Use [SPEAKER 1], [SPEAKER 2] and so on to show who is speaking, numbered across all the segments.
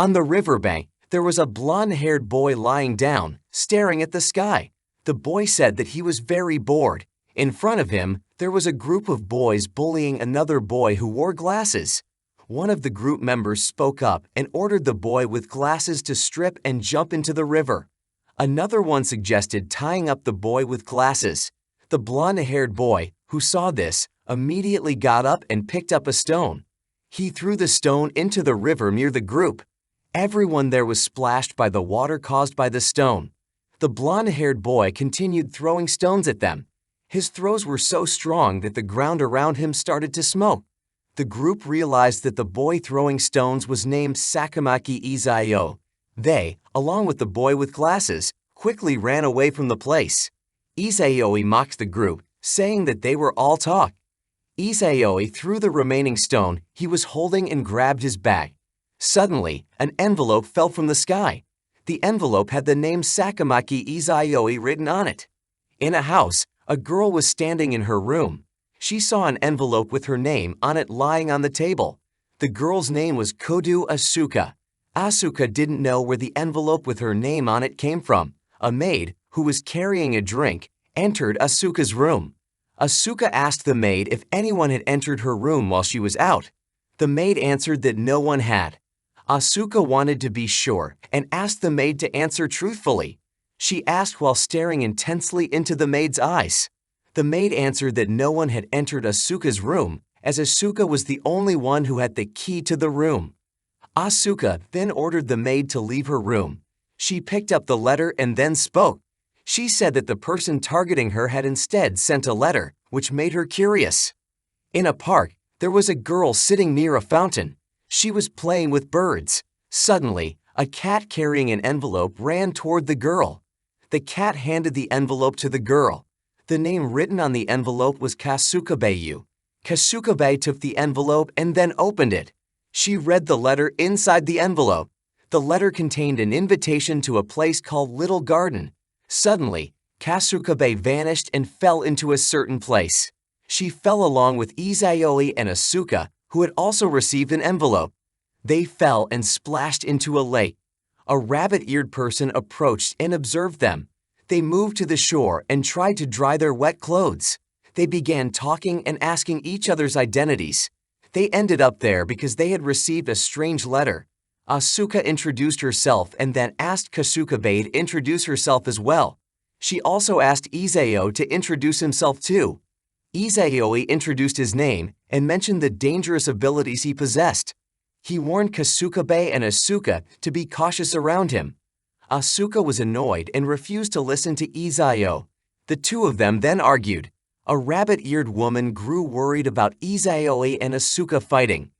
[SPEAKER 1] On the riverbank, there was a blonde-haired boy lying down, staring at the sky. The boy said that he was very bored. In front of him, there was a group of boys bullying another boy who wore glasses. One of the group members spoke up and ordered the boy with glasses to strip and jump into the river. Another one suggested tying up the boy with glasses. The blonde-haired boy, who saw this, immediately got up and picked up a stone. He threw the stone into the river near the group. Everyone there was splashed by the water caused by the stone. The blonde-haired boy continued throwing stones at them. His throws were so strong that the ground around him started to smoke. The group realized that the boy throwing stones was named Sakamaki Izayo. They, along with the boy with glasses, quickly ran away from the place. Izayoi mocked the group, saying that they were all talk. Izayoi threw the remaining stone he was holding and grabbed his bag. Suddenly, an envelope fell from the sky. The envelope had the name Sakamaki Izayoi written on it. In a house, a girl was standing in her room. She saw an envelope with her name on it lying on the table. The girl's name was Kodu Asuka. Asuka didn't know where the envelope with her name on it came from. A maid, who was carrying a drink, entered Asuka's room. Asuka asked the maid if anyone had entered her room while she was out. The maid answered that no one had. Asuka wanted to be sure and asked the maid to answer truthfully. She asked while staring intensely into the maid's eyes. The maid answered that no one had entered Asuka's room, as Asuka was the only one who had the key to the room. Asuka then ordered the maid to leave her room. She picked up the letter and then spoke. She said that the person targeting her had instead sent a letter, which made her curious. In a park, there was a girl sitting near a fountain. She was playing with birds. Suddenly, a cat carrying an envelope ran toward the girl. The cat handed the envelope to the girl. The name written on the envelope was Kasukabeyu. Kasukabe took the envelope and then opened it. She read the letter inside the envelope. The letter contained an invitation to a place called Little Garden. Suddenly, Kasukabe vanished and fell into a certain place. She fell along with Izayoi and Asuka, who had also received an envelope. They fell and splashed into a lake. A rabbit-eared person approached and observed them. They moved to the shore and tried to dry their wet clothes. They began talking and asking each other's identities. They ended up there because they had received a strange letter. Asuka introduced herself and then asked Kasukabe to introduce herself as well. She also asked Izayo to introduce himself too. Izayoi introduced his name and mentioned the dangerous abilities he possessed. He warned Kasukabe and Asuka to be cautious around him. Asuka was annoyed and refused to listen to Izayo. The two of them then argued. A rabbit-eared woman grew worried about Izayoi and Asuka fighting.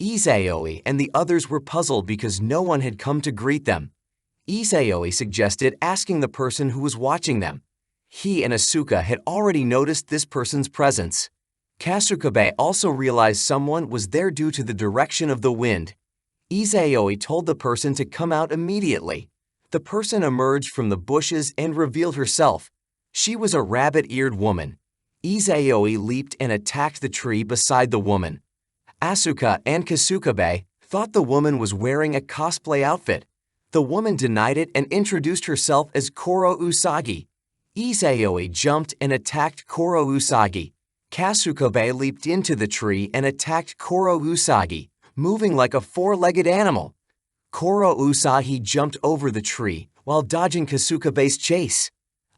[SPEAKER 1] Izayoi and the others were puzzled because no one had come to greet them. Izayoi suggested asking the person who was watching them. He and Asuka had already noticed this person's presence. Kasukabe also realized someone was there due to the direction of the wind. Izayoi told the person to come out immediately. The person emerged from the bushes and revealed herself. She was a rabbit-eared woman. Izayoi leaped and attacked the tree beside the woman. Asuka and Kasukabe thought the woman was wearing a cosplay outfit. The woman denied it and introduced herself as Koro Usagi. Izayoi jumped and attacked Koro Usagi. Kasukabe leaped into the tree and attacked Koro Usagi, moving like a four-legged animal. Koro Usagi jumped over the tree while dodging Kasukabe's chase.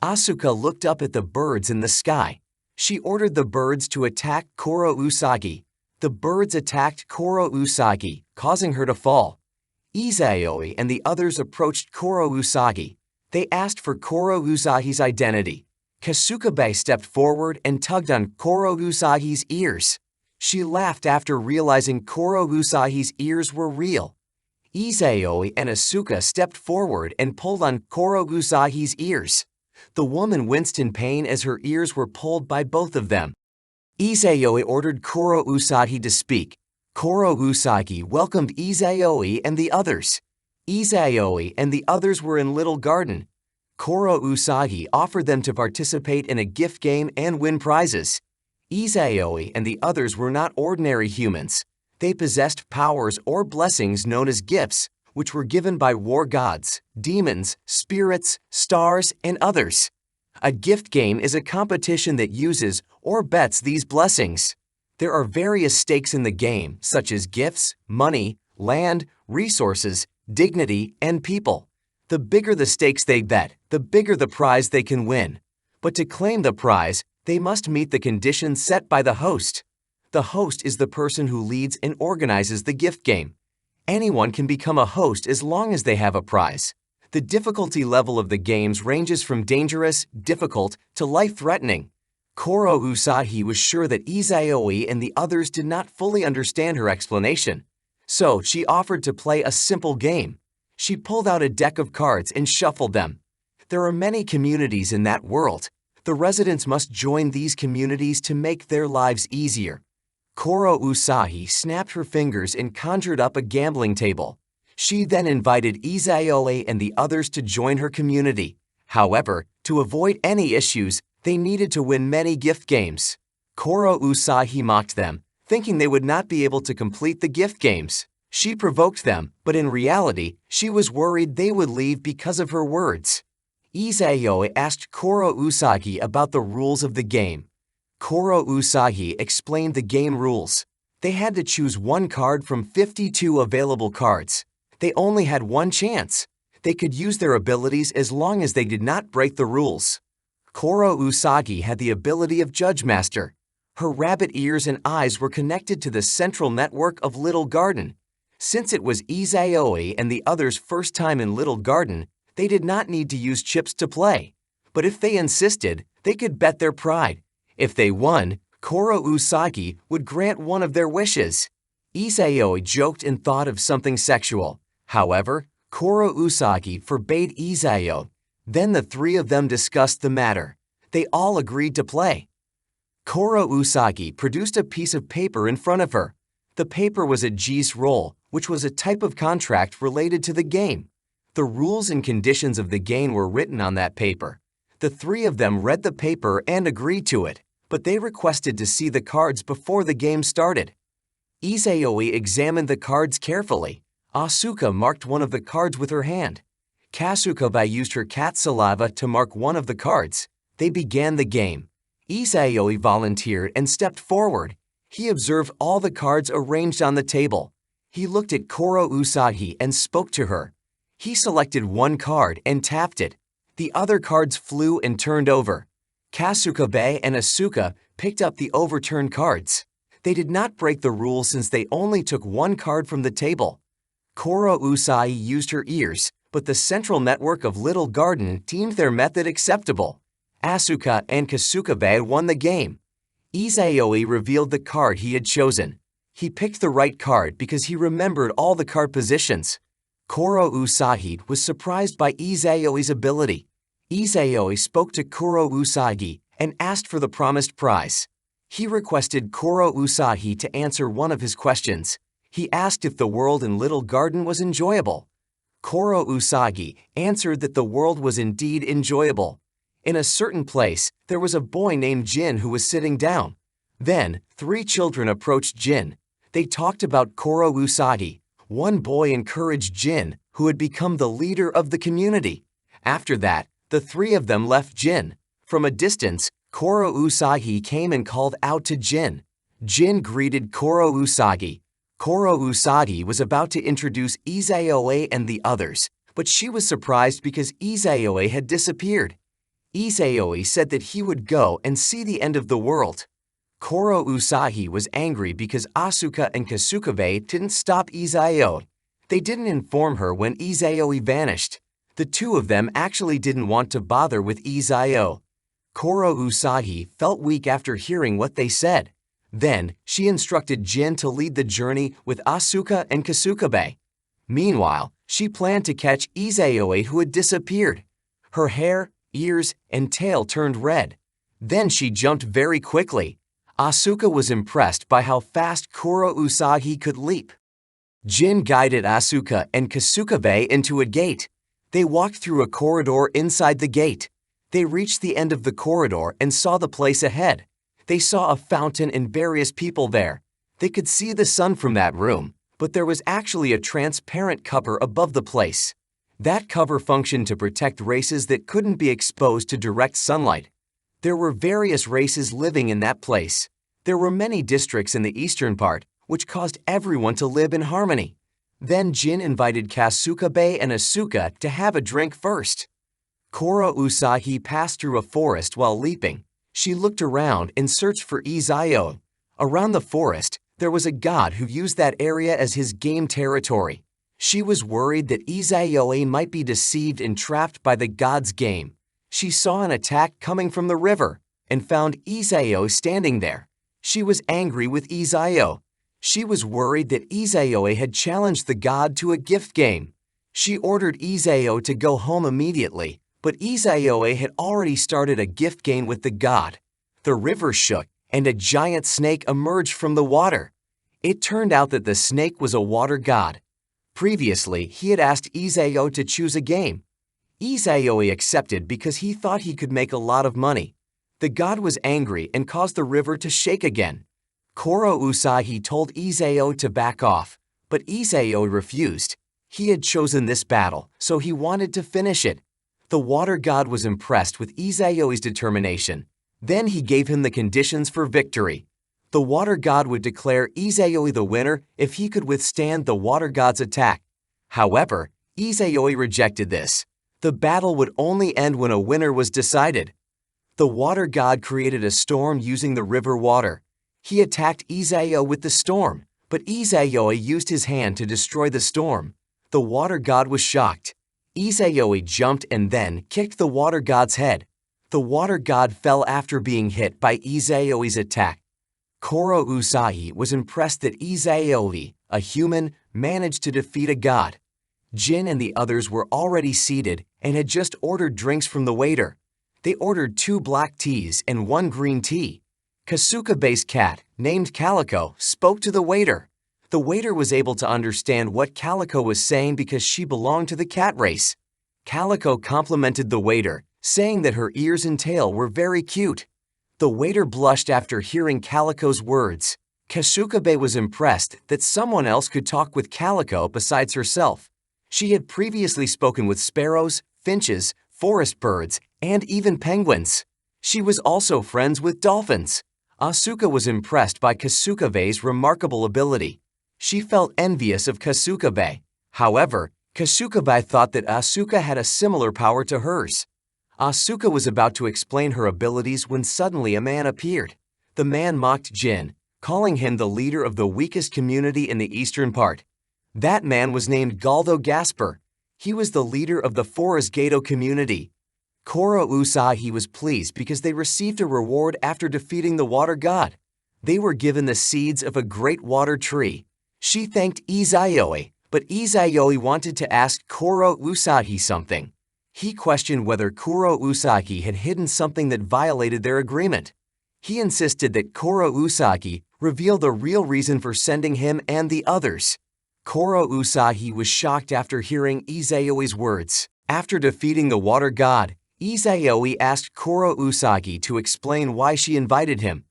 [SPEAKER 1] Asuka looked up at the birds in the sky. She ordered the birds to attack Koro Usagi. The birds attacked Koro Usagi, causing her to fall. Izayoi and the others approached Koro Usagi. They asked for Koro Usagi's identity. Kasukabe stepped forward and tugged on Koro Usagi's ears. She laughed after realizing Koro Usagi's ears were real. Izayoi and Asuka stepped forward and pulled on Koro Usagi's ears. The woman winced in pain as her ears were pulled by both of them. Izayoi ordered Koro Usagi to speak. Koro Usagi welcomed Izayoi and the others. Izayoi and the others were in Little Garden. Koro Usagi offered them to participate in a gift game and win prizes. Izayoi and the others were not ordinary humans. They possessed powers or blessings known as gifts, which were given by war gods, demons, spirits, stars, and others. A gift game is a competition that uses or bets these blessings. There are various stakes in the game, such as gifts, money, land, resources, dignity, and people. The bigger the stakes they bet, the bigger the prize they can win. But to claim the prize, they must meet the conditions set by the host. The host is the person who leads and organizes the gift game. Anyone can become a host as long as they have a prize. The difficulty level of the games ranges from dangerous, difficult, to life-threatening. Kuru Usagi was sure that Izayoi and the others did not fully understand her explanation. So she offered to play a simple game. She pulled out a deck of cards and shuffled them. There are many communities in that world. The residents must join these communities to make their lives easier. Kuru Usagi snapped her fingers and conjured up a gambling table. She then invited Izayoi and the others to join her community. However, to avoid any issues, they needed to win many gift games. Kuru Usagi mocked them, thinking they would not be able to complete the gift games. She provoked them, but in reality, she was worried they would leave because of her words. Izayoi asked Kuru Usagi about the rules of the game. Kuru Usagi explained the game rules. They had to choose one card from 52 available cards. They only had one chance. They could use their abilities as long as they did not break the rules. Kuru Usagi had the ability of Judge Master. Her rabbit ears and eyes were connected to the central network of Little Garden. Since it was Izayoi and the others' first time in Little Garden, they did not need to use chips to play. But if they insisted, they could bet their pride. If they won, Kuru Usagi would grant one of their wishes. Izayoi joked and thought of something sexual. However, Kuru Usagi forbade Izayoi. Then the three of them discussed the matter. They all agreed to play. Kuru Usagi produced a piece of paper in front of her. The paper was a G's roll, which was a type of contract related to the game. The rules and conditions of the game were written on that paper. The three of them read the paper and agreed to it, but they requested to see the cards before the game started. Izayoi examined the cards carefully. Asuka marked one of the cards with her hand. Kasukabe used her cat saliva to mark one of the cards. They began the game. Izayoi volunteered and stepped forward. He observed all the cards arranged on the table. He looked at Kuru Usagi and spoke to her. He selected one card and tapped it. The other cards flew and turned over. Kasukabe and Asuka picked up the overturned cards. They did not break the rules since they only took one card from the table. Kuru Usagi used her ears, but the central network of Little Garden deemed their method acceptable. Asuka and Kasukabe won the game. Izayoi revealed the card he had chosen. He picked the right card because he remembered all the card positions. Kuru Usagi was surprised by Izayoi's ability. Izayoi spoke to Kuru Usagi and asked for the promised prize. He requested Kuru Usagi to answer one of his questions. He asked if the world in Little Garden was enjoyable. Kuru Usagi answered that the world was indeed enjoyable. In a certain place, there was a boy named Jin who was sitting down. Then, three children approached Jin. They talked about Kuru Usagi. One boy encouraged Jin, who had become the leader of the community. After that, the three of them left Jin. From a distance, Kuru Usagi came and called out to Jin. Jin greeted Kuru Usagi. Kuru Usagi was about to introduce Izayoi and the others, but she was surprised because Izayoi had disappeared. Izayoi said that he would go and see the end of the world. Kuru Usagi was angry because Asuka and Kasukabe didn't stop Izayoi. They didn't inform her when Izayoi vanished. The two of them actually didn't want to bother with Izayoi. Kuru Usagi felt weak after hearing what they said. Then, she instructed Jin to lead the journey with Asuka and Kasukabe. Meanwhile, she planned to catch Izayoi who had disappeared. Her hair, ears, and tail turned red. Then she jumped very quickly. Asuka was impressed by how fast Kuru Usagi could leap. Jin guided Asuka and Kasukabe into a gate. They walked through a corridor inside the gate. They reached the end of the corridor and saw the place ahead. They saw a fountain and various people there. They could see the sun from that room, but there was actually a transparent cover above the place. That cover functioned to protect races that couldn't be exposed to direct sunlight. There were various races living in that place. There were many districts in the eastern part, which caused everyone to live in harmony. Then Jin invited Kasukabe and Asuka to have a drink first. Kuru Usagi passed through a forest while leaping. She looked around and searched for Izao. Around the forest, there was a god who used that area as his game territory. She was worried that Izao might be deceived and trapped by the god's game. She saw an attack coming from the river and found Izao standing there. She was angry with Izao. She was worried that Izao had challenged the god to a gift game. She ordered Izao to go home immediately, but Izao had already started a gift game with the god. The river shook, and a giant snake emerged from the water. It turned out that the snake was a water god. Previously, he had asked Izao to choose a game. Izao accepted because he thought he could make a lot of money. The god was angry and caused the river to shake again. Kuru Usagi told Izao to back off, but Izao refused. He had chosen this battle, so he wanted to finish it. The water god was impressed with Izao's determination. Then he gave him the conditions for victory. The water god would declare Izao the winner if he could withstand the water god's attack. However, Izao rejected this. The battle would only end when a winner was decided. The water god created a storm using the river water. He attacked Izao with the storm, but Izao used his hand to destroy the storm. The water god was shocked. Izao jumped and then kicked the water god's head. The water god fell after being hit by Izao's attack. Kuru Usagi was impressed that Izao, a human, managed to defeat a god. Jin and the others were already seated and had just ordered drinks from the waiter. They ordered 2 black teas and 1 green tea. Kasukabe's cat, named Calico, spoke to the waiter. The waiter was able to understand what Calico was saying because she belonged to the cat race. Calico complimented the waiter, saying that her ears and tail were very cute. The waiter blushed after hearing Calico's words. Kasukabe was impressed that someone else could talk with Calico besides herself. She had previously spoken with sparrows, finches, forest birds, and even penguins. She was also friends with dolphins. Asuka was impressed by Kasukabe's remarkable ability. She felt envious of Kasukabe. However, Kasukabe thought that Asuka had a similar power to hers. Asuka was about to explain her abilities when suddenly a man appeared. The man mocked Jin, calling him the leader of the weakest community in the eastern part. That man was named Galdo Gasper. He was the leader of the Forest Gato community. Kuru Usagi was pleased because they received a reward after defeating the water god. They were given the seeds of a great water tree. She thanked Izao, but Izao wanted to ask Kuru Usagi something. He questioned whether Kuru Usagi had hidden something that violated their agreement. He insisted that Kuru Usagi reveal the real reason for sending him and the others. Kuru Usagi was shocked after hearing Izao's words. After defeating the water god, Izao asked Kuru Usagi to explain why she invited him.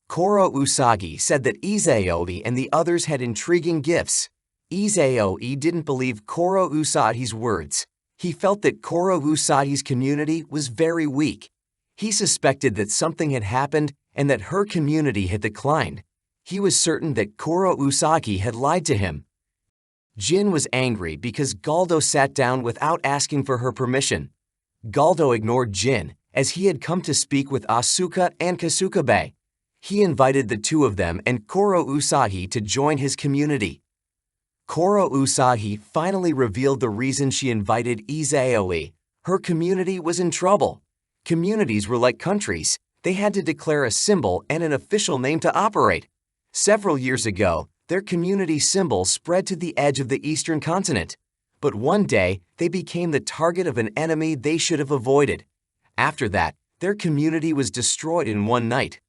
[SPEAKER 1] Kuru Usagi said that Izao and the others had intriguing gifts. Izao didn't believe Kuru Usagi's words. He felt that Kuru Usagi's community was very weak. He suspected that something had happened and that her community had declined. He was certain that Kuru Usagi had lied to him. Jin was angry because Galdo sat down without asking for her permission. Galdo ignored Jin, as he had come to speak with Asuka and Kasukabe. He invited the two of them and Kuru Usagi to join his community. Kuru Usagi finally revealed the reason she invited Izao. Her community was in trouble. Communities were like countries. They had to declare a symbol and an official name to operate. Several years ago, their community symbol spread to the edge of the eastern continent. But one day, they became the target of an enemy they should have avoided. After that, their community was destroyed in one night.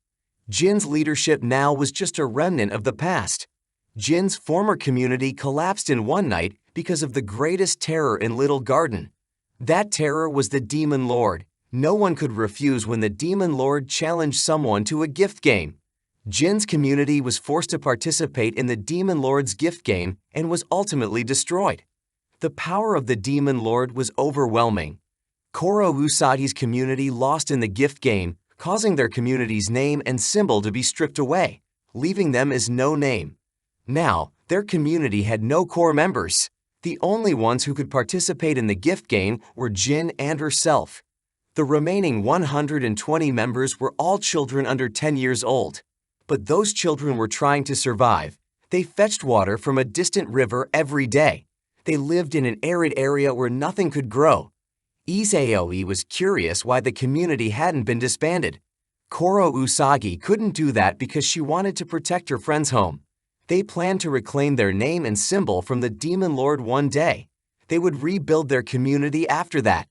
[SPEAKER 1] Jin's leadership now was just a remnant of the past. Jin's former community collapsed in one night because of the greatest terror in Little Garden. That terror was the Demon Lord. No one could refuse when the Demon Lord challenged someone to a gift game. Jin's community was forced to participate in the Demon Lord's gift game and was ultimately destroyed. The power of the Demon Lord was overwhelming. Kuru Usagi's community lost in the gift game, causing their community's name and symbol to be stripped away, leaving them as no name. Now, their community had no core members. The only ones who could participate in the gift game were Jin and herself. The remaining 120 members were all children under 10 years old. But those children were trying to survive. They fetched water from a distant river every day. They lived in an arid area where nothing could grow. Isekai was curious why the community hadn't been disbanded. Kuru Usagi couldn't do that because she wanted to protect her friend's home. They planned to reclaim their name and symbol from the Demon Lord one day. They would rebuild their community after that.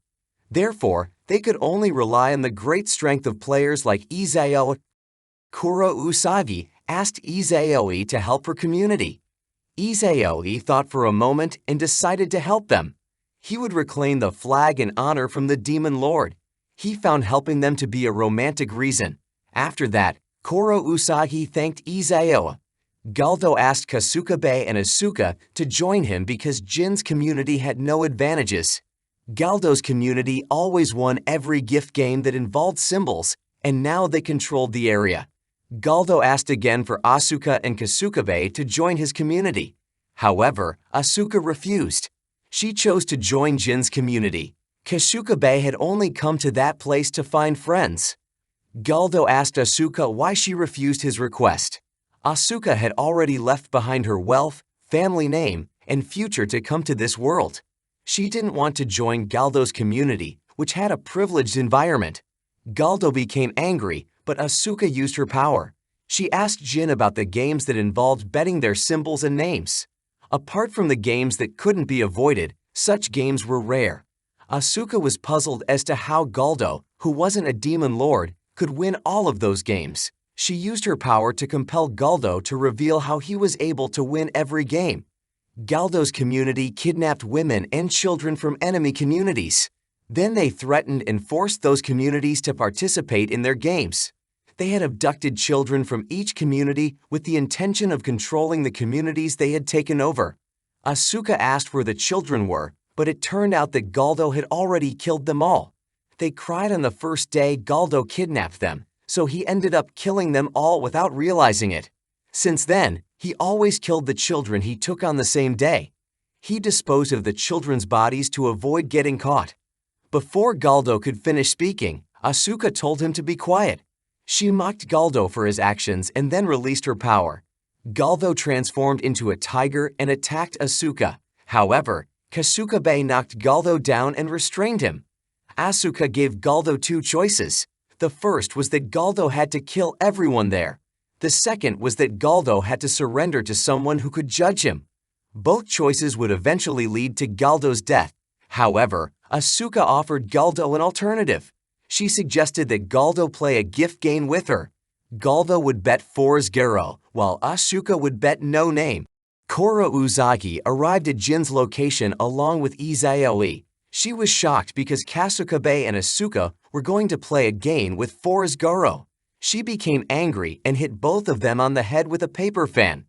[SPEAKER 1] Therefore, they could only rely on the great strength of players like Isekai. Kuru Usagi asked Isekai to help her community. Isekai thought for a moment and decided to help them. He would reclaim the flag in honor from the Demon Lord. He found helping them to be a romantic reason. After that, Kuru Usagi thanked Isekai. Galdo asked Kasukabe and Asuka to join him because Jin's community had no advantages. Galdo's community always won every gift game that involved symbols, and now they controlled the area. Galdo asked again for Asuka and Kasukabe to join his community. However, Asuka refused. She chose to join Jin's community. Kasukabe had only come to that place to find friends. Galdo asked Asuka why she refused his request. Asuka had already left behind her wealth, family name, and future to come to this world. She didn't want to join Galdo's community, which had a privileged environment. Galdo became angry, but Asuka used her power. She asked Jin about the games that involved betting their symbols and names. Apart from the games that couldn't be avoided, such games were rare. Asuka was puzzled as to how Galdo, who wasn't a demon lord, could win all of those games. She used her power to compel Galdo to reveal how he was able to win every game. Galdo's community kidnapped women and children from enemy communities. Then they threatened and forced those communities to participate in their games. They had abducted children from each community with the intention of controlling the communities they had taken over. Asuka asked where the children were, but it turned out that Galdo had already killed them all. They cried on the first day Galdo kidnapped them, so he ended up killing them all without realizing it. Since then, he always killed the children he took on the same day. He disposed of the children's bodies to avoid getting caught. Before Galdo could finish speaking, Asuka told him to be quiet. She mocked Galdo for his actions and then released her power. Galdo transformed into a tiger and attacked Asuka. However, Kasukabe knocked Galdo down and restrained him. Asuka gave Galdo two choices. The first was that Galdo had to kill everyone there. The second was that Galdo had to surrender to someone who could judge him. Both choices would eventually lead to Galdo's death. However, Asuka offered Galdo an alternative. She suggested that Galdo play a gift game with her. Galdo would bet 4 while Asuka would bet no name. Kuru Usagi arrived at Jin's location along with Isekai. She was shocked because Kasukabe and Asuka were going to play a game with 4. She became angry and hit both of them on the head with a paper fan.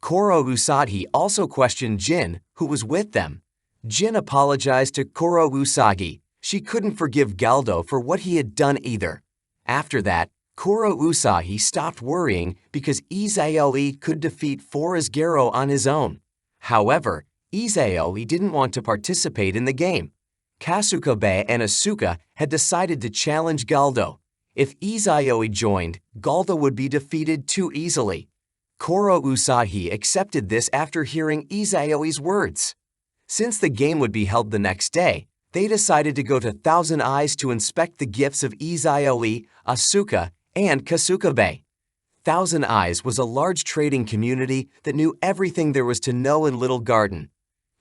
[SPEAKER 1] Kuru Usagi also questioned Jin, who was with them. Jin apologized to Kuru Usagi. She couldn't forgive Galdo for what he had done either. After that, Kuru Usagi stopped worrying because Isekai could defeat 4 on his own. However, Isekai didn't want to participate in the game. Kasukabe and Asuka had decided to challenge Galdo. If Isekai joined, Galdo would be defeated too easily. Kuru Usagi accepted this after hearing Isekai's words. Since the game would be held the next day, they decided to go to Thousand Eyes to inspect the gifts of Isekai, Asuka, and Kasukabe. Thousand Eyes was a large trading community that knew everything there was to know in Little Garden.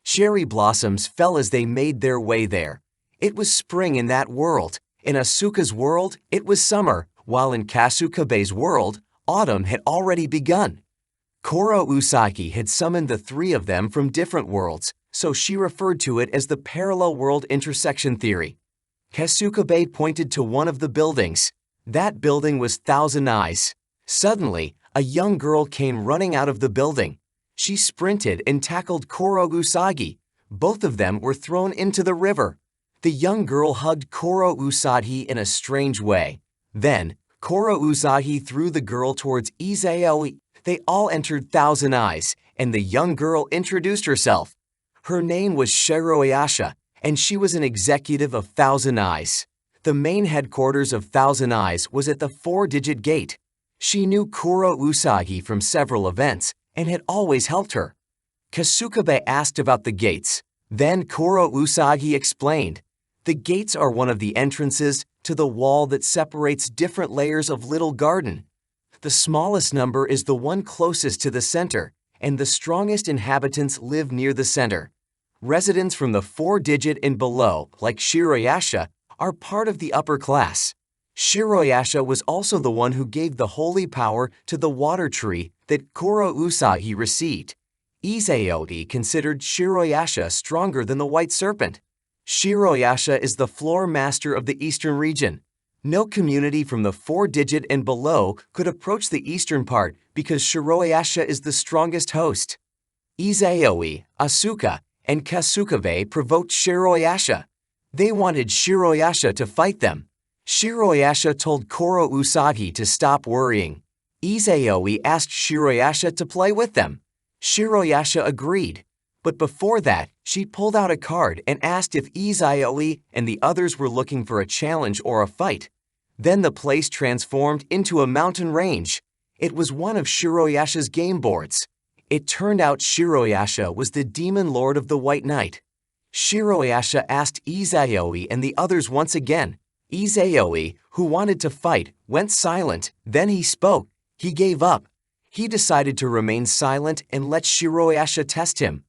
[SPEAKER 1] Cherry blossoms fell as they made their way there. It was spring in that world. In Asuka's world, it was summer, while in Kasukabe's world, autumn had already begun. Kuru Usagi had summoned the 3 of them from different worlds, so she referred to it as the parallel world intersection theory. Kasukabe pointed to one of the buildings. That building was Thousand Eyes. Suddenly, A young girl came running out of the building. She sprinted and tackled Kuru Usagi. Both of them were thrown into the river. The young girl hugged Kuru Usagi in a strange way. Then, Kuru Usagi threw the girl towards Isekai. They all entered Thousand Eyes, and the young girl introduced herself. Her name was Shiroyasha, and she was an executive of Thousand Eyes. The main headquarters of Thousand Eyes was at the 4-digit gate. She knew Kuru Usagi from several events and had always helped her. Kasukabe asked about the gates. Then Kuru Usagi explained. The gates are one of the entrances to the wall that separates different layers of Little Garden. The smallest number is the one closest to the center, and the strongest inhabitants live near the center. Residents from the 4-digit and below, like Shiroyasha, are part of the upper class. Shiroyasha was also the one who gave the holy power to the water tree that Kuru Usagi received. Isekai considered Shiroyasha stronger than the White Serpent. Shiroyasha is the floor master of the eastern region. No community from the 4-digit and below could approach the eastern part because Shiroyasha is the strongest host. Isekai, Asuka, and Kasukabe provoked Shiroyasha. They wanted Shiroyasha to fight them. Shiroyasha told Kuru Usagi to stop worrying. Isekai asked Shiroyasha to play with them. Shiroyasha agreed. But before that, she pulled out a card and asked if Isekai and the others were looking for a challenge or a fight. Then the place transformed into a mountain range. It was one of Shiroyasha's game boards. It turned out Shiroyasha was the demon lord of the White Knight. Shiroyasha asked Isekai and the others once again. Isekai, who wanted to fight, went silent. Then he spoke. He gave up. He decided to remain silent and let Shiroyasha test him.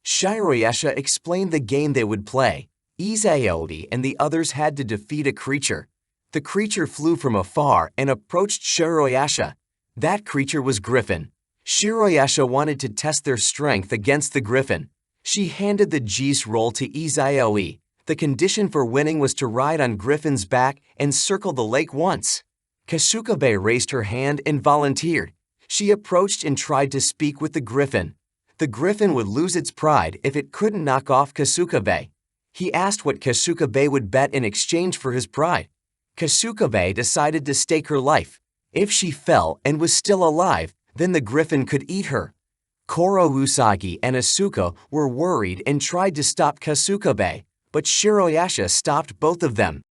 [SPEAKER 1] Shiroyasha explained the game they would play. Isekai and the others had to defeat a creature. The creature flew from afar and approached Shiroyasha. That creature was Griffin. Shiroyasha wanted to test their strength against the Griffin. She handed the Geese roll to Isekai. The condition for winning was to ride on Griffin's back and circle the lake once. Kasukabe raised her hand and volunteered. She approached and tried to speak with the Griffin. The Griffin would lose its pride if it couldn't knock off Kasukabe. He asked what Kasukabe would bet in exchange for his pride. Kasukabe decided to stake her life. If she fell and was still alive, then the Griffin could eat her. Kuru Usagi and Asuka were worried and tried to stop Kasukabe, but Shiroyasha stopped both of them.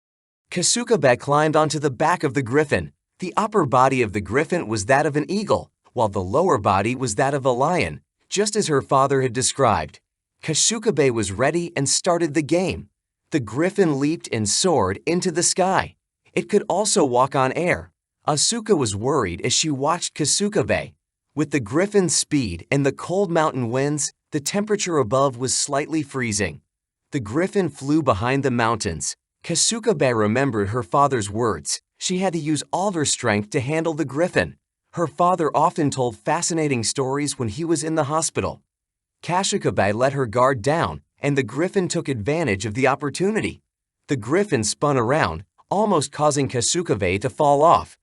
[SPEAKER 1] Kasukabe climbed onto the back of the Griffin. The upper body of the Griffin was that of an eagle, while the lower body was that of a lion, just as her father had described. Kasukabe was ready and started the game. The Griffin leaped and soared into the sky. It could also walk on air. Asuka was worried as she watched Kasukabe. With the Griffin's speed and the cold mountain winds, the temperature above was slightly freezing. The Griffin flew behind the mountains. Kasukabe remembered her father's words. She had to use all of her strength to handle the Griffin. Her father often told fascinating stories when he was in the hospital. Kasukabe let her guard down, and the Griffin took advantage of the opportunity. The Griffin spun around, almost causing Kasukabe to fall off.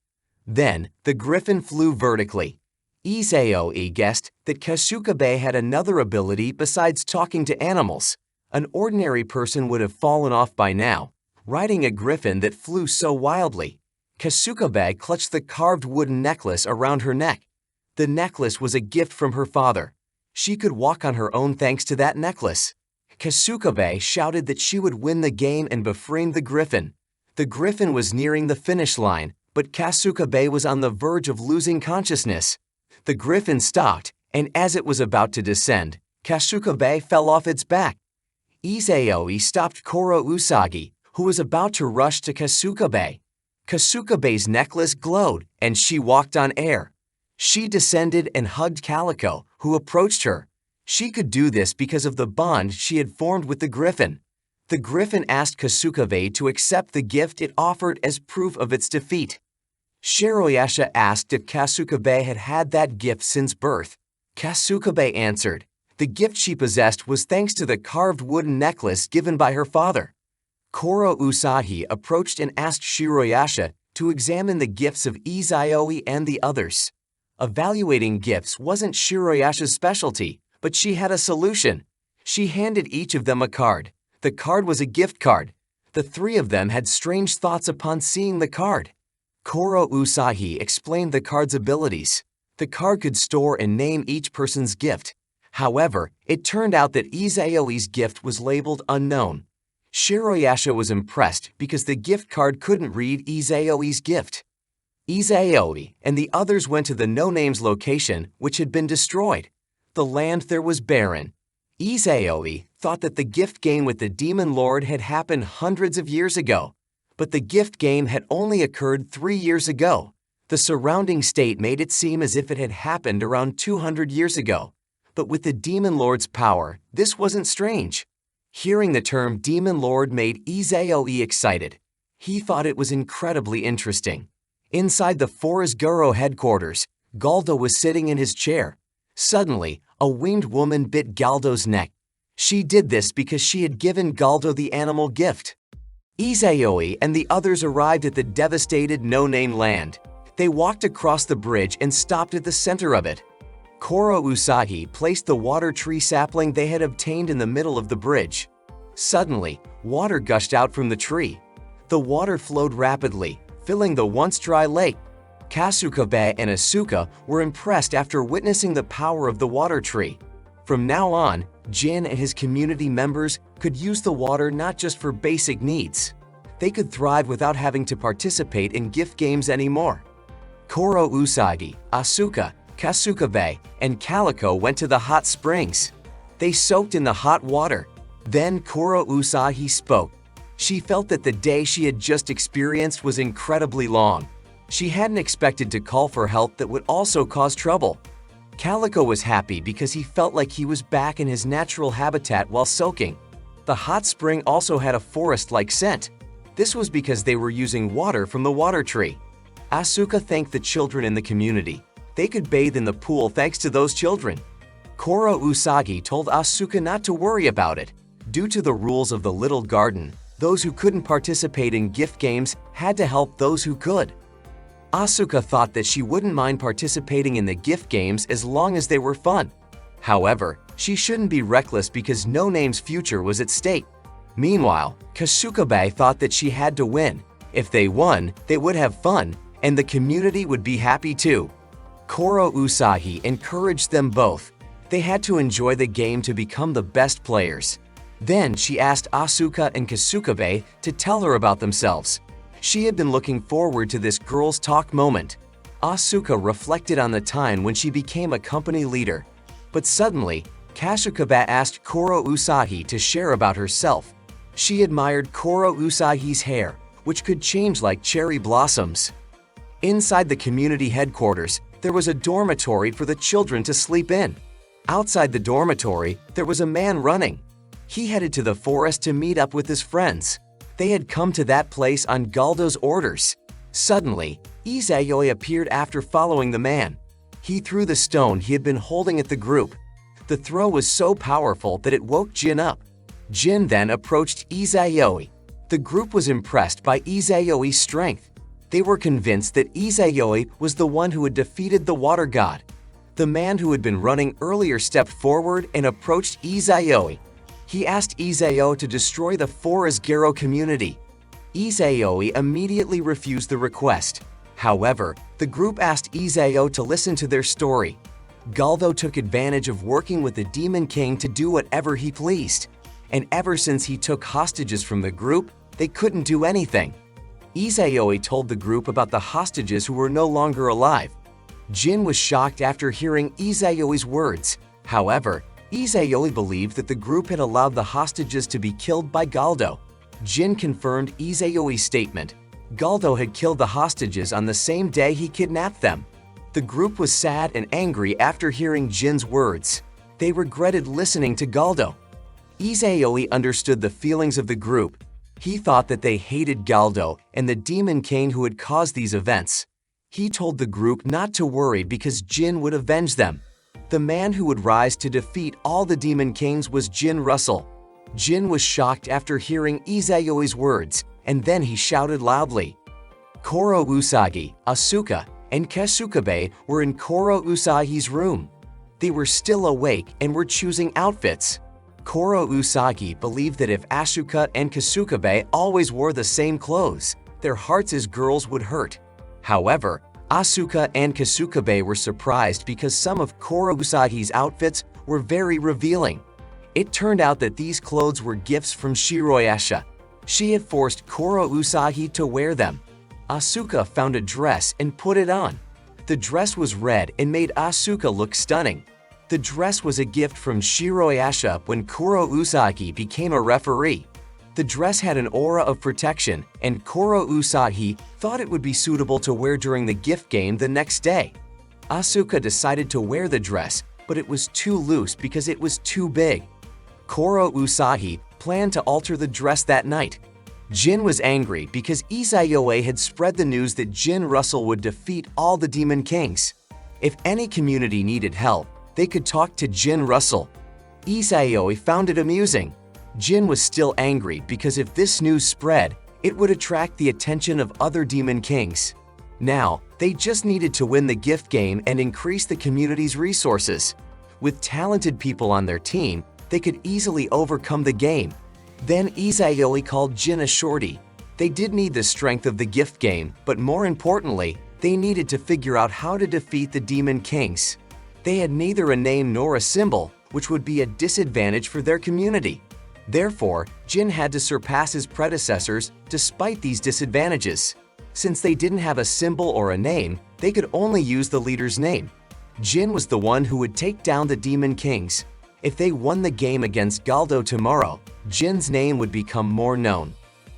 [SPEAKER 1] Then, the Griffin flew vertically. Isekai guessed that Kasukabe had another ability besides talking to animals. An ordinary person would have fallen off by now, riding a Griffin that flew so wildly. Kasukabe clutched the carved wooden necklace around her neck. The necklace was a gift from her father. She could walk on her own thanks to that necklace. Kasukabe shouted that she would win the game and befriend the Griffin. The Griffin was nearing the finish line, but Kasukabe was on the verge of losing consciousness. The Griffin stopped, and as it was about to descend, Kasukabe fell off its back. Isekai stopped Kuru Usagi, who was about to rush to Kasukabe. Kasukabe's necklace glowed, and she walked on air. She descended and hugged Calico, who approached her. She could do this because of the bond she had formed with the Griffin. The Griffin asked Kasukabe to accept the gift it offered as proof of its defeat. Shiroyasha asked if Kasukabe had had that gift since birth. Kasukabe answered. The gift she possessed was thanks to the carved wooden necklace given by her father. Kuru Usagi approached and asked Shiroyasha to examine the gifts of Isekai and the others. Evaluating gifts wasn't Shiroyasha's specialty, but she had a solution. She handed each of them a card. The card was a gift card. The three of them had strange thoughts upon seeing the card. Koro Usahi explained the card's abilities. The card could store and name each person's gift. However, it turned out that Iseoi's gift was labeled unknown. Shiroyasha was impressed because the gift card couldn't read Iseoi's gift. Iseoi and the others went to the no-name's location, which had been destroyed. The land there was barren. Iseoi thought that the gift game with the demon lord had happened hundreds of years ago. But the gift game had only occurred 3 years ago. The surrounding state made it seem as if it had happened around 200 years ago. But with the demon lord's power, this wasn't strange. Hearing the term demon lord made Iseoi excited. He thought it was incredibly interesting. Inside the Forest Guro headquarters, Galdo was sitting in his chair. Suddenly, a winged woman bit Galdo's neck. She did this because she had given Galdo the animal gift. Iseoi and the others arrived at the devastated no-name land. They walked across the bridge and stopped at the center of it. Koro Usahi placed the water tree sapling they had obtained in the middle of the bridge. Suddenly, water gushed out from the tree. The water flowed rapidly, filling the once dry lake. Kasukabe and Asuka were impressed after witnessing the power of the water tree. From now on, Jin and his community members could use the water not just for basic needs. They could thrive without having to participate in gift games anymore. Koro Usagi, Asuka, Kasukabe, and Calico went to the hot springs. They soaked in the hot water. Then Koro Usahi spoke. She felt that the day she had just experienced was incredibly long. She hadn't expected to call for help that would also cause trouble. Calico was happy because he felt like he was back in his natural habitat while soaking. The hot spring also had a forest-like scent. This was because they were using water from the water tree. Asuka thanked the children in the community. They could bathe in the pool thanks to those children. Koro Usagi told Asuka not to worry about it. Due to the rules of the little garden, those who couldn't participate in gift games had to help those who could. Asuka thought that she wouldn't mind participating in the gift games as long as they were fun. However, she shouldn't be reckless because No Name's future was at stake. Meanwhile, Kasukabe thought that she had to win. If they won, they would have fun, and the community would be happy too. Koro Usahi encouraged them both. They had to enjoy the game to become the best players. Then she asked Asuka and Kasukabe to tell her about themselves. She had been looking forward to this girls' talk moment. Asuka reflected on the time when she became a company leader. But suddenly, Kasukabe asked Koro Usahi to share about herself. She admired Koro Usahi's hair, which could change like cherry blossoms. Inside the community headquarters, there was a dormitory for the children to sleep in. Outside the dormitory, there was a man running. He headed to the forest to meet up with his friends. They had come to that place on Galdo's orders. Suddenly, Iseoi appeared after following the man. He threw the stone he had been holding at the group. The throw was so powerful that it woke Jin up. Jin then approached Iseoi. The group was impressed by Iseoi's strength. They were convinced that Iseoi was the one who had defeated the water god. The man who had been running earlier stepped forward and approached Iseoi. He asked Iseo to destroy the Forest Guro community. Iseoi immediately refused the request. However, the group asked Iseo to listen to their story. Galdo took advantage of working with the Demon King to do whatever he pleased. And ever since he took hostages from the group, they couldn't do anything. Iseoi told the group about the hostages who were no longer alive. Jin was shocked after hearing Iseoi's words. However, Iseoi believed that the group had allowed the hostages to be killed by Galdo. Jin confirmed Iseoi's statement. Galdo had killed the hostages on the same day he kidnapped them. The group was sad and angry after hearing Jin's words. They regretted listening to Galdo. Iseoi understood the feelings of the group. He thought that they hated Galdo and the Demon King who had caused these events. He told the group not to worry because Jin would avenge them. The man who would rise to defeat all the Demon Kings was Jin Russell. Jin was shocked after hearing Iseoi's words, and then he shouted loudly. Koro Usagi, Asuka, and Kasukabe were in Koro Usagi's room. They were still awake and were choosing outfits. Koro Usagi believed that if Asuka and Kasukabe always wore the same clothes, their hearts as girls would hurt. However, Asuka and Kasukabe were surprised because some of Koro Usagi's outfits were very revealing. It turned out that these clothes were gifts from Shiroyasha. She had forced Koro Usagi to wear them. Asuka found a dress and put it on. The dress was red and made Asuka look stunning. The dress was a gift from Shiroyasha when Koro Usagi became a referee. The dress had an aura of protection, and Koro Usagi thought it would be suitable to wear during the gift game the next day. Asuka decided to wear the dress, but it was too loose because it was too big. Koro Usagi planned to alter the dress that night. Jin was angry because Izayoi had spread the news that Jin Russell would defeat all the Demon Kings. If any community needed help, they could talk to Jin Russell. Izayoi found it amusing. Jin was still angry because if this news spread, it would attract the attention of other Demon Kings. Now, they just needed to win the gift game and increase the community's resources. With talented people on their team, they could easily overcome the game. Then Izayoi called Jin a shorty. They did need the strength of the gift game, but more importantly, they needed to figure out how to defeat the Demon Kings. They had neither a name nor a symbol, which would be a disadvantage for their community. Therefore, Jin had to surpass his predecessors despite these disadvantages. Since they didn't have a symbol or a name, they could only use the leader's name. Jin was the one who would take down the Demon Kings. If they won the game against Galdo tomorrow, Jin's name would become more known.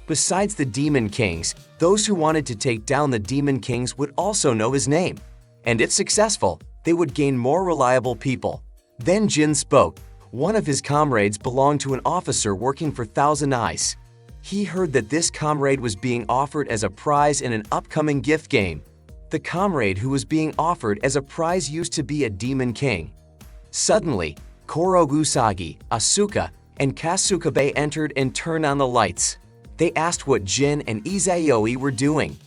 [SPEAKER 1] Besides the Demon Kings, those who wanted to take down the Demon Kings would also know his name. And if successful, they would gain more reliable people. Then Jin spoke. One of his comrades belonged to an officer working for Thousand Eyes. He heard that this comrade was being offered as a prize in an upcoming gift game. The comrade who was being offered as a prize used to be a Demon King. Suddenly, Koro Usagi, Asuka, and Kasukabe entered and turned on the lights. They asked what Jin and Izayoi were doing.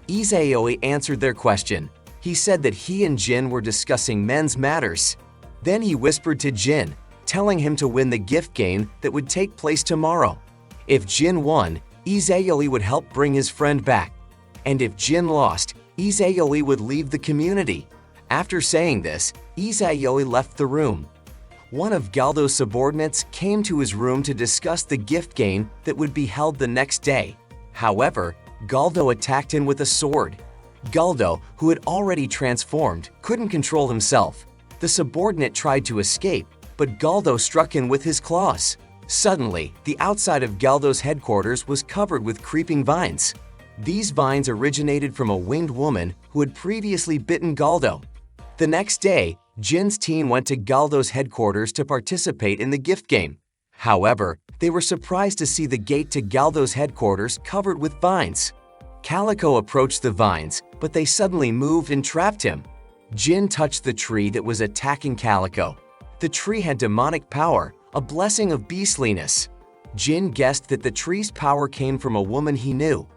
[SPEAKER 1] Izayoi answered their question. He said that he and Jin were discussing men's matters. Then he whispered to Jin, telling him to win the gift game that would take place tomorrow. If Jin won, Izayoi would help bring his friend back. And if Jin lost, Izayoi would leave the community. After saying this, Izayoi left the room. One of Galdo's subordinates came to his room to discuss the gift game that would be held the next day. However, Galdo attacked him with a sword. Galdo, who had already transformed, couldn't control himself. The subordinate tried to escape, but Galdo struck him with his claws. Suddenly, the outside of Galdo's headquarters was covered with creeping vines. These vines originated from a winged woman who had previously bitten Galdo. The next day, Jin's team went to Galdo's headquarters to participate in the gift game. However, they were surprised to see the gate to Galdo's headquarters covered with vines. Calico approached the vines, but they suddenly moved and trapped him. Jin touched the tree that was attacking Calico. The tree had demonic power, a blessing of beastliness. Jin guessed that the tree's power came from a woman he knew.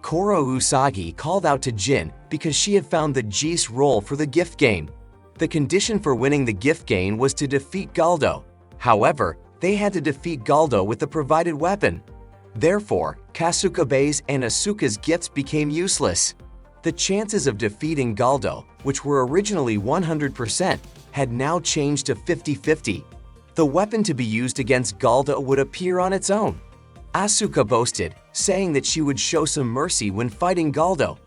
[SPEAKER 1] Koro Usagi called out to Jin because she had found the Jis role for the gift game. The condition for winning the gift game was to defeat Galdo. However, they had to defeat Galdo with the provided weapon. Therefore, Kasukabe's and Asuka's gifts became useless. The chances of defeating Galdo, which were originally 100%, had now changed to 50-50. The weapon to be used against Galdo would appear on its own. Asuka boasted, saying that she would show some mercy when fighting Galdo.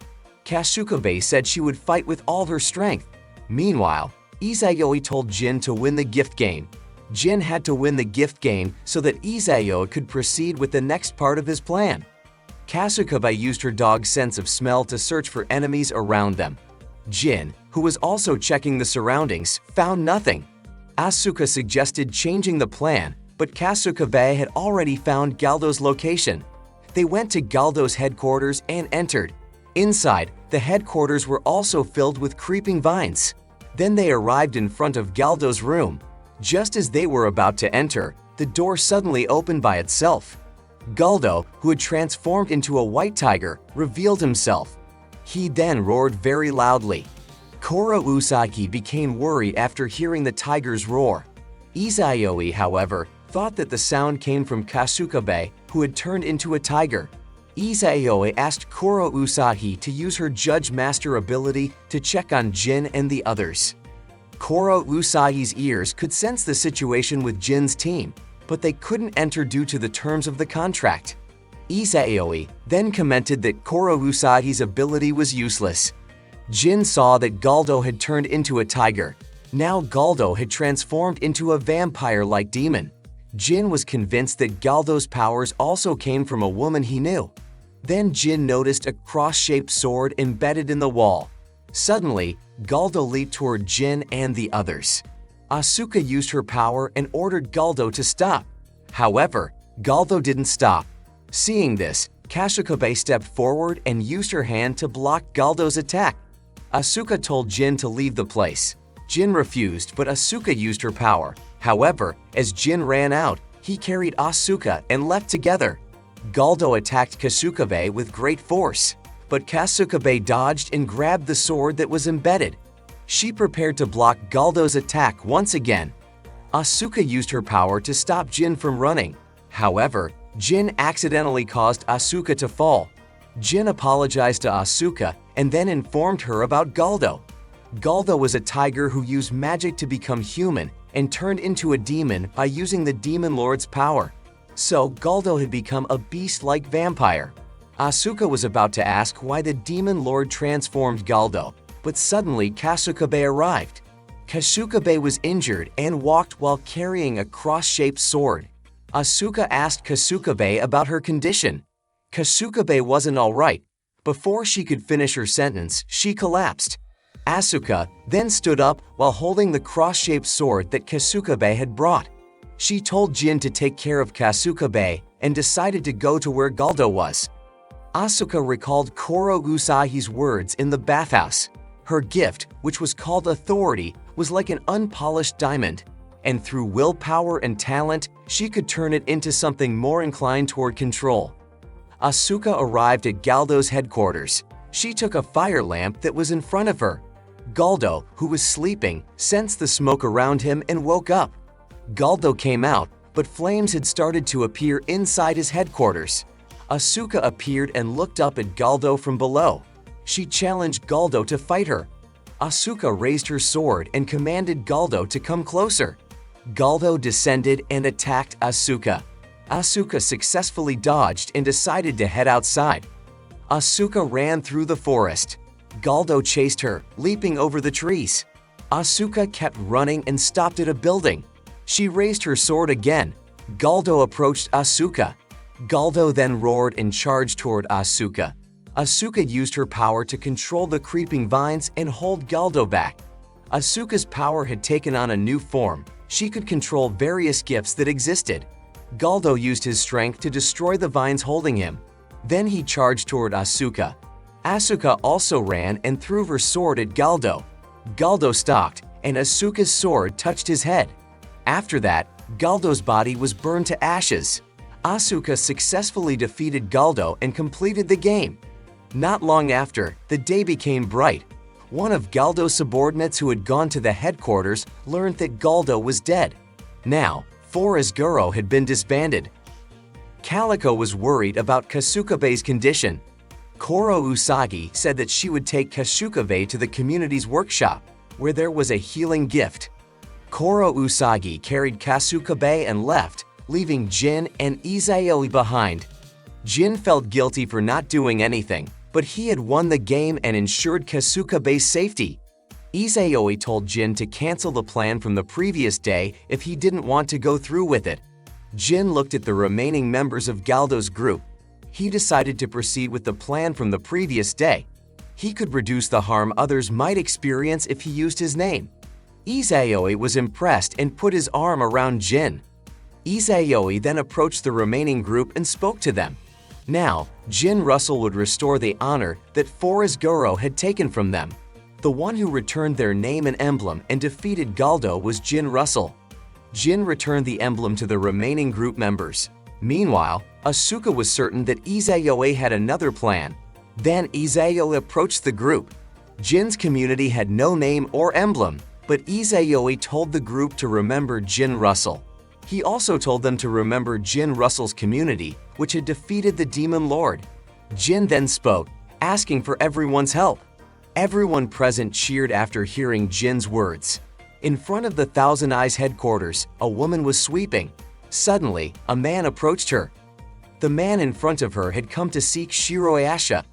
[SPEAKER 1] Kasukabe said she would fight with all her strength. Meanwhile, Izayoi told Jin to win the gift game. Jin had to win the gift game so that Izayoi could proceed with the next part of his plan. Kasukabe used her dog's sense of smell to search for enemies around them. Jin, who was also checking the surroundings, found nothing. Asuka suggested changing the plan, but Kasukabe had already found Galdo's location. They went to Galdo's headquarters and entered. Inside, the headquarters were also filled with creeping vines. Then they arrived in front of Galdo's room. Just as they were about to enter, the door suddenly opened by itself. Galdo, who had transformed into a white tiger, revealed himself. He then roared very loudly. Kuru Usagi became worried after hearing the tiger's roar. Izayoi, however, thought that the sound came from Kasukabe, who had turned into a tiger. Izayoi asked Kuru Usagi to use her Judge Master ability to check on Jin and the others. Kuru Usagi's ears could sense the situation with Jin's team, but they couldn't enter due to the terms of the contract. Izayoi then commented that Kuru Usagi's ability was useless. Jin saw that Galdo had turned into a tiger. Now Galdo had transformed into a vampire-like demon. Jin was convinced that Galdo's powers also came from a woman he knew. Then Jin noticed a cross-shaped sword embedded in the wall. Suddenly, Galdo leaped toward Jin and the others. Asuka used her power and ordered Galdo to stop. However, Galdo didn't stop. Seeing this, Kasukabe stepped forward and used her hand to block Galdo's attack. Asuka told Jin to leave the place. Jin refused, but Asuka used her power. However, as Jin ran out, he carried Asuka and left together. Galdo attacked Kasukabe with great force, but Kasukabe dodged and grabbed the sword that was embedded. She prepared to block Galdo's attack once again. Asuka used her power to stop Jin from running. However, Jin accidentally caused Asuka to fall. Jin apologized to Asuka and then informed her about Galdo. Galdo was a tiger who used magic to become human and turned into a demon by using the Demon Lord's power. So Galdo had become a beast-like vampire. Asuka was about to ask why the Demon Lord transformed Galdo, but suddenly Kasukabe arrived. Kasukabe was injured and walked while carrying a cross-shaped sword. Asuka asked Kasukabe about her condition. Kasukabe wasn't alright. Before she could finish her sentence, she collapsed. Asuka then stood up while holding the cross-shaped sword that Kasukabe had brought. She told Jin to take care of Kasukabe and decided to go to where Galdo was. Asuka recalled Kuru Usagi's words in the bathhouse. Her gift, which was called authority, was like an unpolished diamond, and through willpower and talent, she could turn it into something more inclined toward control. Asuka arrived at Galdo's headquarters. She took a fire lamp that was in front of her. Galdo, who was sleeping, sensed the smoke around him and woke up. Galdo came out, but flames had started to appear inside his headquarters. Asuka appeared and looked up at Galdo from below. She challenged Galdo to fight her. Asuka raised her sword and commanded Galdo to come closer. Galdo descended and attacked Asuka. Asuka successfully dodged and decided to head outside. Asuka ran through the forest. Galdo chased her, leaping over the trees. Asuka kept running and stopped at a building. She raised her sword again. Galdo approached Asuka. Galdo then roared and charged toward Asuka. Asuka used her power to control the creeping vines and hold Galdo back. Asuka's power had taken on a new form. She could control various gifts that existed. Galdo used his strength to destroy the vines holding him. Then he charged toward Asuka. Asuka also ran and threw her sword at Galdo. Galdo stopped, and Asuka's sword touched his head. After that, Galdo's body was burned to ashes. Asuka successfully defeated Galdo and completed the game. Not long after, the day became bright. One of Galdo's subordinates who had gone to the headquarters learned that Galdo was dead. Now, Forest Guro had been disbanded. Calico was worried about Kasukabe's condition. Kuru Usagi said that she would take Kasukabe to the community's workshop, where there was a healing gift. Kuru Usagi carried Kasukabe and left, leaving Jin and Izayoi behind. Jin felt guilty for not doing anything, but he had won the game and ensured Kasukabe's safety. Izayoi told Jin to cancel the plan from the previous day if he didn't want to go through with it. Jin looked at the remaining members of Galdo's group. He decided to proceed with the plan from the previous day. He could reduce the harm others might experience if he used his name. Izayoi was impressed and put his arm around Jin. Izayoi then approached the remaining group and spoke to them. Now, Jin Russell would restore the honor that Forest Guro had taken from them. The one who returned their name and emblem and defeated Galdo was Jin Russell. Jin returned the emblem to the remaining group members. Meanwhile, Asuka was certain that Izayoi had another plan. Then Izayoi approached the group. Jin's community had no name or emblem, but Izayoi told the group to remember Jin Russell. He also told them to remember Jin Russell's community, which had defeated the Demon Lord. Jin then spoke, asking for everyone's help. Everyone present cheered after hearing Jin's words. In front of the Thousand Eyes headquarters, a woman was sweeping. Suddenly, a man approached her. The man in front of her had come to seek Shiroyasha,